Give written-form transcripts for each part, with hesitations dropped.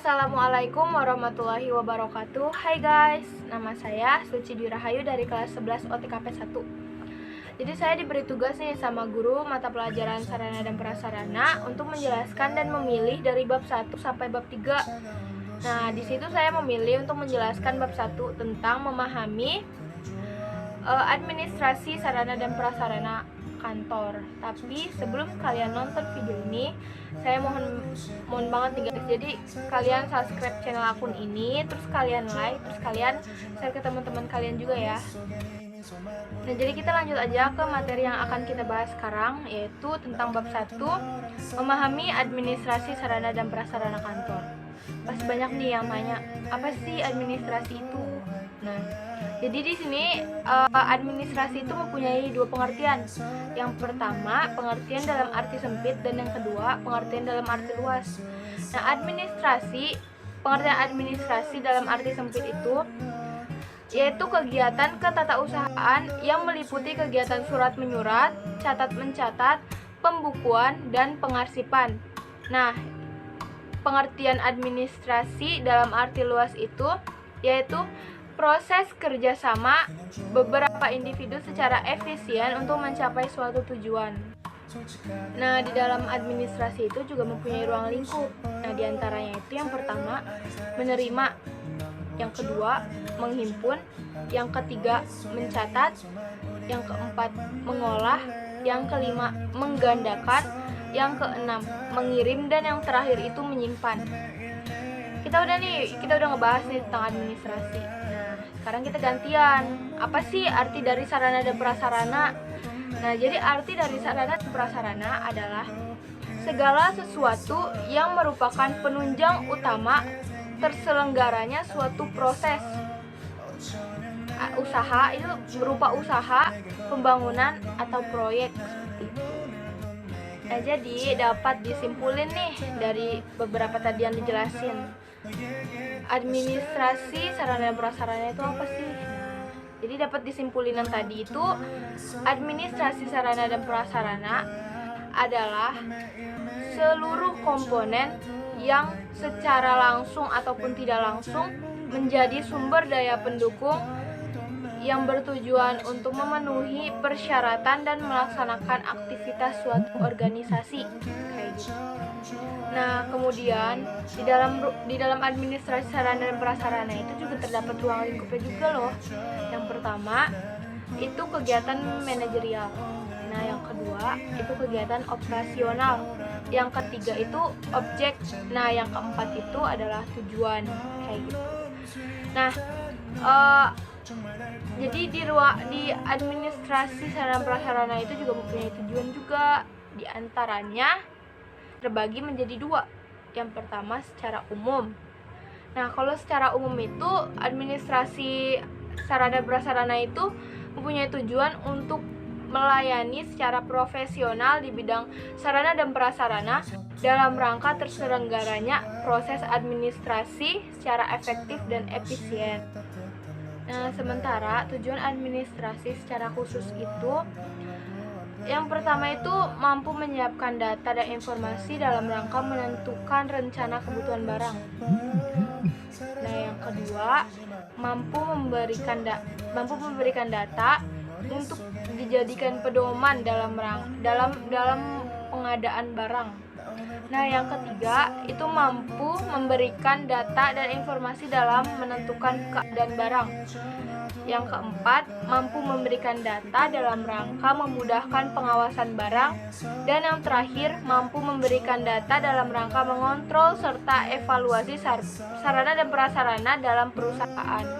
Assalamualaikum warahmatullahi wabarakatuh. Hai guys, nama saya Suci Dwi Rahayu dari kelas 11 OTKP 1. Jadi saya diberi tugas nih sama guru mata pelajaran sarana dan prasarana untuk menjelaskan dan memilih dari bab 1 sampai bab 3. Nah, di situ saya memilih untuk menjelaskan bab 1 tentang memahami administrasi sarana dan prasarana kantor. Tapi sebelum kalian nonton video ini, saya mohon banget nih guys, jadi kalian subscribe channel akun ini, terus kalian like, terus kalian share ke teman-teman kalian juga ya. Nah, jadi kita lanjut aja ke materi yang akan kita bahas sekarang, yaitu tentang bab 1, memahami administrasi sarana dan prasarana kantor. Pasti banyak nih yang tanya, apa sih administrasi itu? Nah, jadi di sini administrasi itu mempunyai dua pengertian. Yang pertama, pengertian dalam arti sempit, dan yang kedua, pengertian dalam arti luas. Nah, pengertian administrasi dalam arti sempit itu yaitu kegiatan ketatausahaan yang meliputi kegiatan surat menyurat, catat mencatat, pembukuan, dan pengarsipan. Nah, pengertian administrasi dalam arti luas itu yaitu proses kerjasama beberapa individu secara efisien untuk mencapai suatu tujuan. Nah, di dalam administrasi itu juga mempunyai ruang lingkup. Nah, diantaranya itu yang pertama, menerima, yang kedua, menghimpun, yang ketiga, mencatat, yang keempat, mengolah, yang kelima, menggandakan, yang keenam, mengirim, dan yang terakhir itu menyimpan. Kita udah ngebahas nih tentang administrasi. Nah, sekarang kita gantian. Apa sih arti dari sarana dan prasarana? Nah, jadi arti dari sarana dan prasarana adalah segala sesuatu yang merupakan penunjang utama terselenggaranya suatu proses usaha, itu berupa usaha, pembangunan, atau proyek seperti itu. Nah, jadi dapat disimpulin nih dari beberapa tadi yang dijelasin. Administrasi sarana dan prasarana itu apa sih? Jadi dapat disimpulin yang tadi itu, administrasi sarana dan prasarana adalah seluruh komponen yang secara langsung ataupun tidak langsung menjadi sumber daya pendukung yang bertujuan untuk memenuhi persyaratan dan melaksanakan aktivitas suatu organisasi kayak gitu. Nah, kemudian di dalam administrasi sarana dan prasarana itu juga terdapat ruang lingkupnya juga loh. Yang pertama itu kegiatan manajerial. Nah, yang kedua itu kegiatan operasional. Yang ketiga itu objek. Nah, yang keempat itu adalah tujuan kayak gitu. Nah, jadi di administrasi sarana prasarana itu juga mempunyai tujuan juga. Di antaranya terbagi menjadi dua. Yang pertama secara umum. Nah, kalau secara umum itu administrasi sarana prasarana itu mempunyai tujuan untuk melayani secara profesional di bidang sarana dan prasarana dalam rangka terselenggaranya proses administrasi secara efektif dan efisien. Nah, sementara tujuan administrasi secara khusus itu yang pertama itu mampu menyiapkan data dan informasi dalam rangka menentukan rencana kebutuhan barang. Nah, yang kedua mampu memberikan data untuk dijadikan pedoman dalam pengadaan barang. Nah, yang ketiga itu mampu memberikan data dan informasi dalam menentukan keadaan barang. Yang keempat, mampu memberikan data dalam rangka memudahkan pengawasan barang. Dan yang terakhir, mampu memberikan data dalam rangka mengontrol serta evaluasi sarana dan prasarana dalam perusahaan.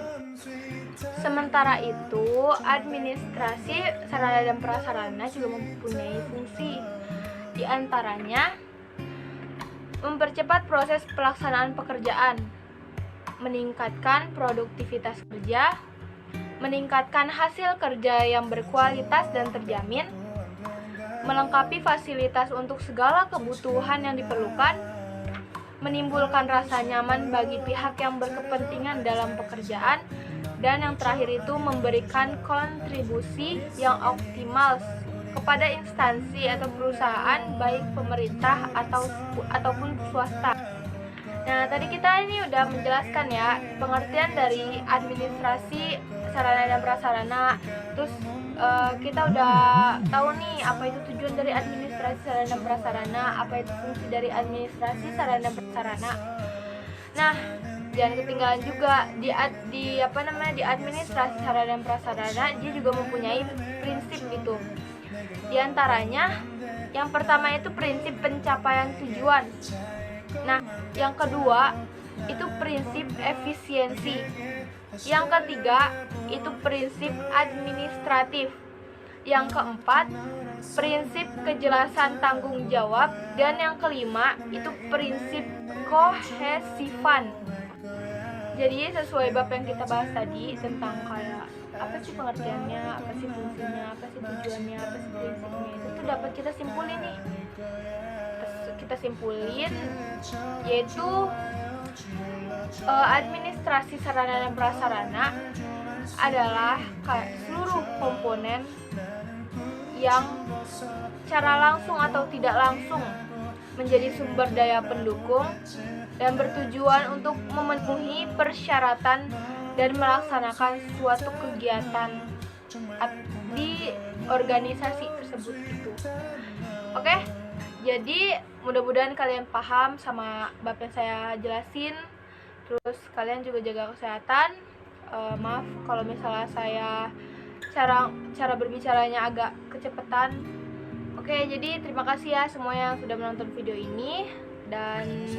Sementara itu, administrasi sarana dan prasarana juga mempunyai fungsi. Di antaranya, mempercepat proses pelaksanaan pekerjaan, meningkatkan produktivitas kerja, meningkatkan hasil kerja yang berkualitas dan terjamin, melengkapi fasilitas untuk segala kebutuhan yang diperlukan, menimbulkan rasa nyaman bagi pihak yang berkepentingan dalam pekerjaan, dan yang terakhir itu memberikan kontribusi yang optimal kepada instansi atau perusahaan baik pemerintah ataupun swasta. Nah, tadi kita ini udah menjelaskan ya pengertian dari administrasi sarana dan prasarana. Terus kita udah tahu nih apa itu tujuan dari administrasi sarana dan prasarana, apa itu fungsi dari administrasi sarana dan prasarana. Nah, jangan ketinggalan juga di administrasi sarana dan prasarana dia juga mempunyai prinsip gitu. Di antaranya yang pertama itu prinsip pencapaian tujuan. Nah, yang kedua itu prinsip efisiensi. Yang ketiga itu prinsip administratif. Yang keempat prinsip kejelasan tanggung jawab. Dan yang kelima itu prinsip kohesifan. Jadi sesuai bab yang kita bahas tadi tentang kayak apa sih pengertiannya, apa sih fungsinya, apa sih tujuannya, apa sih prinsipnya, itu tuh dapat kita simpulin nih. Kita simpulin yaitu administrasi sarana dan prasarana adalah kayak seluruh komponen yang secara langsung atau tidak langsung menjadi sumber daya pendukung dan bertujuan untuk memenuhi persyaratan dan melaksanakan suatu kegiatan di organisasi tersebut gitu. Oke? Jadi mudah-mudahan kalian paham sama bab yang saya jelasin. Terus kalian juga jaga kesehatan. Maaf kalau misalnya saya cara berbicaranya agak kecepatan. Oke, jadi terima kasih ya semua yang sudah menonton video ini. Dan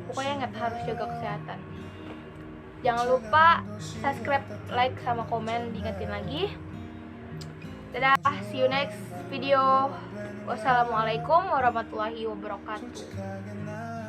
pokoknya ingat harus jaga kesehatan. Jangan lupa subscribe, like, sama komen, diingetin lagi. Dadah, see you next video. Wassalamualaikum warahmatullahi wabarakatuh.